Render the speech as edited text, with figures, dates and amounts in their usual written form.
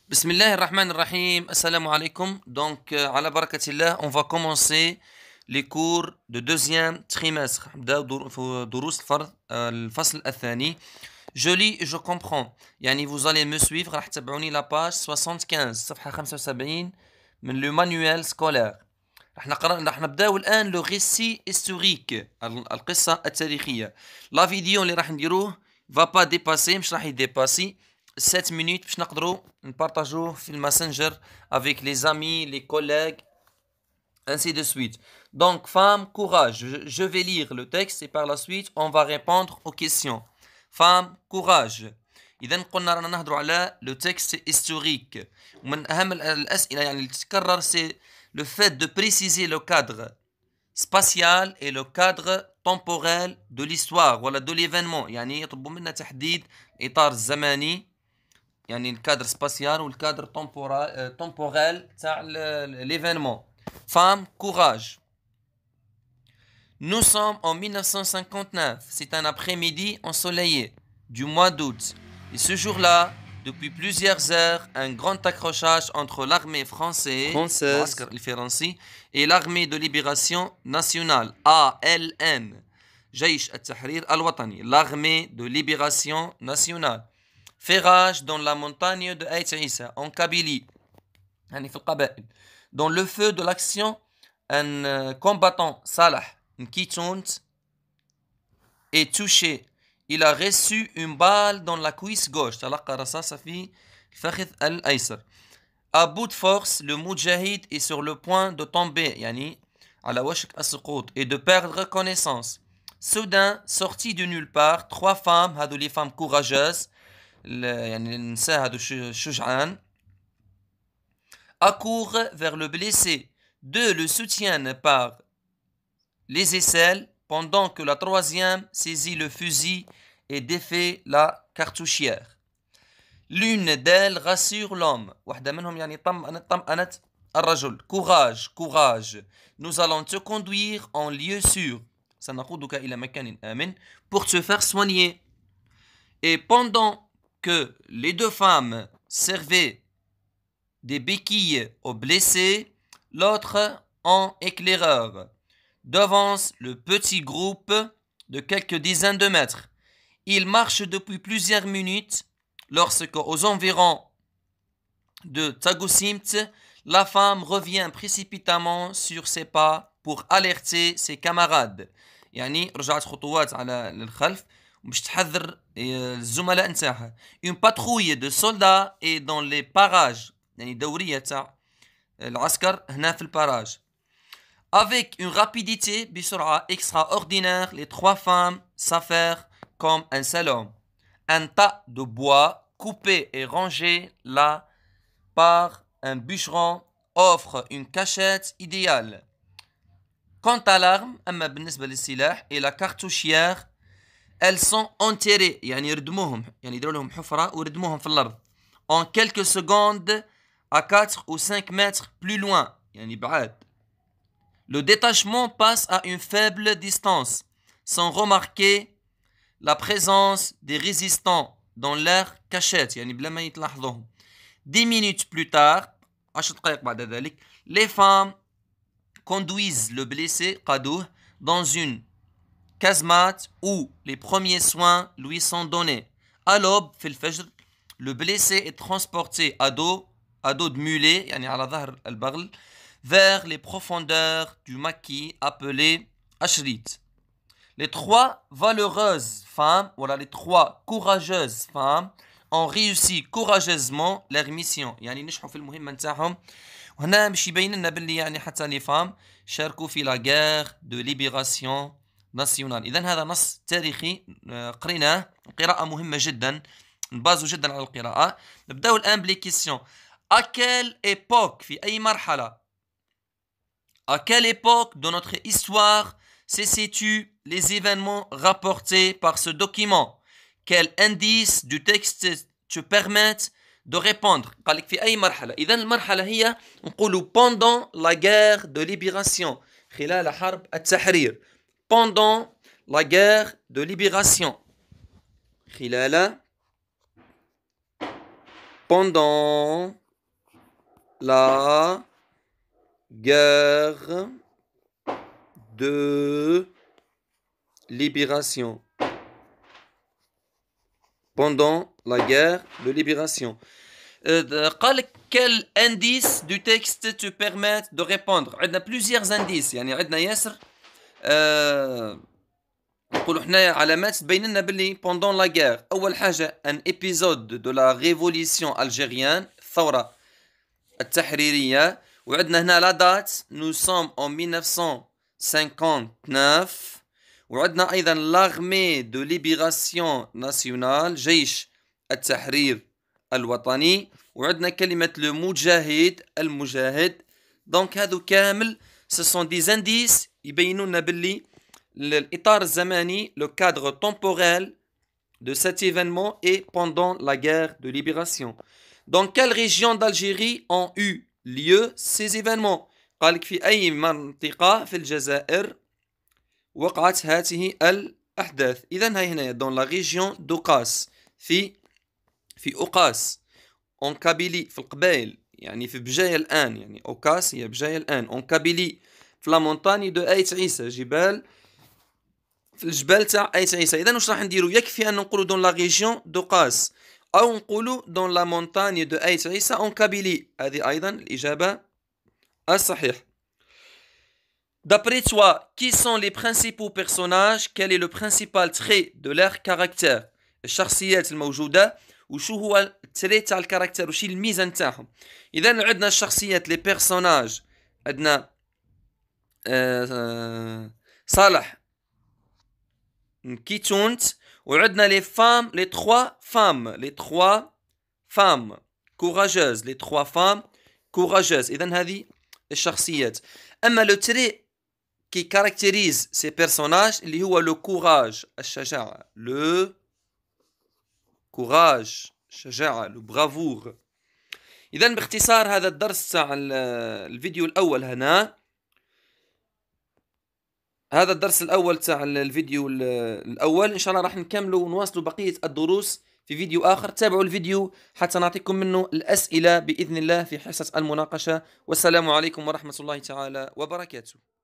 Bismillah ar-Rahman ar-Rahim, assalamu alaikum. Donc, ala barakatillah, on va commencer les cours de deuxième trimestre. نبداو دروس الفرد الفصل الثاني. Je lis et je comprends. يعني vous allez me suivre راح تتبعوني la page 75 صفحة 75 من le manuel scolaire. راح نبداو الآن le récit historique القصة التاريخية. La vidéo اللي راح نديروه va pas dépasser مش راح يديباسي 7 minutes باش نقدروا نبارطاجوه في الماسنجر avec les amis, les collègues, ainsi de suite. Donc, femme, courage. Je vais lire le texte et par la suite, on va répondre aux questions. Femme, courage. إذا قلنا رانا نهضروا على le texte historique. ومن أهم الأسئلة يعني اللي تتكرر c'est le fait de préciser le cadre spatial et le cadre temporel de l'histoire ولا de l'événement. يعني يطلبوا منا تحديد الإطار الزمني يعني الكادر سباسيال والكادر temporel تاع l'événement. Femme, courage. Nous sommes en 1959. C'est un après-midi ensoleillé du mois d'août. Et ce jour-là, depuis plusieurs heures, un grand accrochage entre l'armée française et l'armée de libération nationale, ALN, جيش التحرير الوطني, l'armée de libération nationale, fait rage dans la montagne de Aït Issa, en Kabylie, dans le feu de l'action, un combattant, Salah Nkitount, est touché. Il a reçu une balle dans la cuisse gauche. À bout de force, le Moudjahid est sur le point de tomber, et de perdre connaissance. Soudain, sorti de nulle part, trois femmes, les femmes courageuses, accourent vers le blessé. Deux le soutiennent par les aisselles, pendant que la troisième saisit le fusil et défait la cartouchière. L'une d'elles rassure l'homme. Courage, courage. Nous allons te conduire en lieu sûr. Pour te faire soigner. Et pendant que les deux femmes servaient des béquilles aux blessés, l'autre en éclaireur devance le petit groupe de quelques dizaines de mètres. Il marche depuis plusieurs minutes lorsque, aux environs de Tagossimt, la femme revient précipitamment sur ses pas pour alerter ses camarades. يعني رجعت خطوات على الخلف باش تحذر الزملاء نتاعها. Une patrouille de soldats est dans les parages. يعني دورية تاع العسكر هنا في الباراج. Avec une rapidité بسرعة extraordinaire, les trois femmes s'affairent comme un seul homme. Un tas de bois coupé et rangé là par un bûcheron offre une cachette idéale. Quant à l'arme, أما بالنسبة للسلاح et la cartouchière, elles sont enterrées, يعني يردموهم, يعني يديروا لهم حفرة ويردموهم في الأرض. En quelques secondes, à 4 ou 5 mètres plus loin, يعني بعاد. Le détachement passe à une faible distance, sans remarquer la présence des résistants dans leur cachette, يعني بلا ما يتلاحظوهم. 10 minutes plus tard, 10 دقائق بعد ذلك, les femmes conduisent le blessé قادوه dans une casemate où les premiers soins lui sont donnés. À l'aube, في الفجر, le blessé est transporté à dos de mulet, يعني على ظهر البغل, vers les profondeurs du maquis appelé Ashrit. Les trois valeureuses femmes, voilà les trois courageuses femmes, ont réussi courageusement leur mission. يعني نجحوا في المهمة نتاعهم. وهنا باش يبين لنا باللي يعني حتى لي فام شاركوا في لا guerre de libération nationale. إذا هذا نص تاريخي قريناه قراءة مهمة جدا نبازو جدا على القراءة. نبداو الآن بلي كيسيون. À quelle époque في أي مرحلة À quelle époque de notre histoire se situent les événements rapportés par ce document? Quels indices du texte te permettent de répondre? قال لك في أي مرحلة. إذا المرحلة هي نقولوا pendant la guerre de libération. خلال حرب التحرير. Pendant la guerre de libération. خلال pendant la guerre de libération. Pendant la guerre de libération. Quel indice du texte te permet de répondre? On a plusieurs indices. يعني عندنا ياسر نقولوا حنايا علامات تبين لنا باللي pendant la guerre. أول حاجة un épisode de la révolution algérienne, الثورة التحريرية. وعندنا هنا la date, nous sommes en 1959. وعندنا أيضا l'armée de libération nationale, جيش التحرير الوطني. وعندنا كلمة المجاهد المجاهد. دونك هذو كامل ce sont des indices يبينوا لنا باللي الإطار الزماني, le cadre temporel de cet événement est pendant la guerre de libération. Dans quelle région d'Algérie ont eu lieu ces événements? قال لك في أي منطقة في الجزائر وقعت هذه الأحداث. إذن هاي هنا dans la région d'Okas, في أوقاس en Kabylie, في القبائل, يعني في بجاية الآن, يعني أوكاس هي بجاية الآن en Kabylie, في la montagne de أيت عيسى, جبال في الجبال تاع أيت عيسى. إذن واش راح نديرو؟ يكفي أن نقولو dans la région d'Okas أو نقولو dans la montagne de أيت عيسى en Kabylie. هذه أيضا الإجابة الصحيح. D'après toi, qui sont les principaux personnages? Quel est le principal trait de leur caractère? الشخصيات الموجودة وشو هو التري تاع الكاركتير وشي الميزة نتاعهم. إذا عندنا الشخصيات لي بيرسوناج, عندنا صالح كيتونت, وعندنا لي فام, لي تخوا فام كوراجوز, لي تخوا فام كوراجوز. إذا هذه الشخصيات. أما لو تري qui caractérise ces personnages اللي هو le courage, الشجاعة, le courage, الشجاعة, le bravoure. إذن باختصار هذا الدرس تاع الفيديو الأول هنا. هذا الدرس الأول تاع الفيديو الأول. إن شاء الله راح نكملوا ونواصلوا بقية الدروس في فيديو آخر. تابعوا الفيديو حتى نعطيكم منه الأسئلة بإذن الله في حصة المناقشة. والسلام عليكم ورحمة الله تعالى وبركاته.